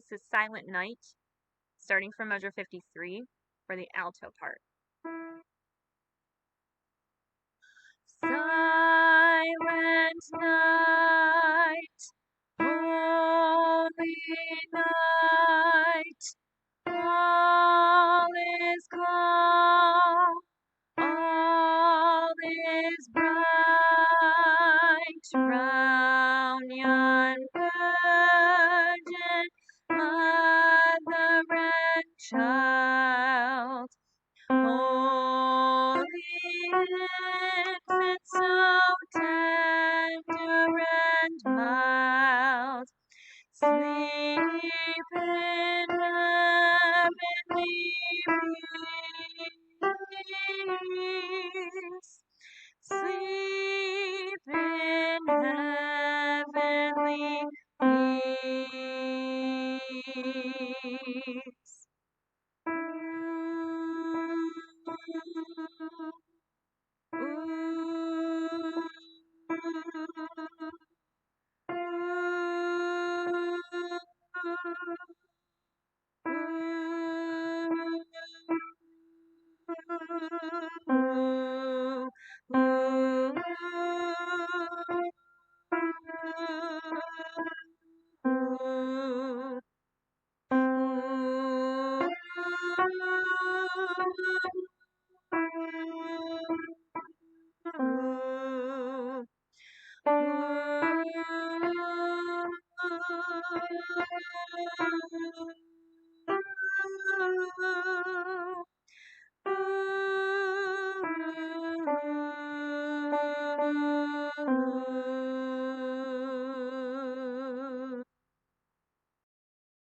This is Silent Night, starting from measure 53 for the alto part. Silent night, holy night, all is calm, all is bright, round yon virgin, mother and child. Holy infant, so tender and mild, sleep in heavenly peace. Sleep in heavenly peace.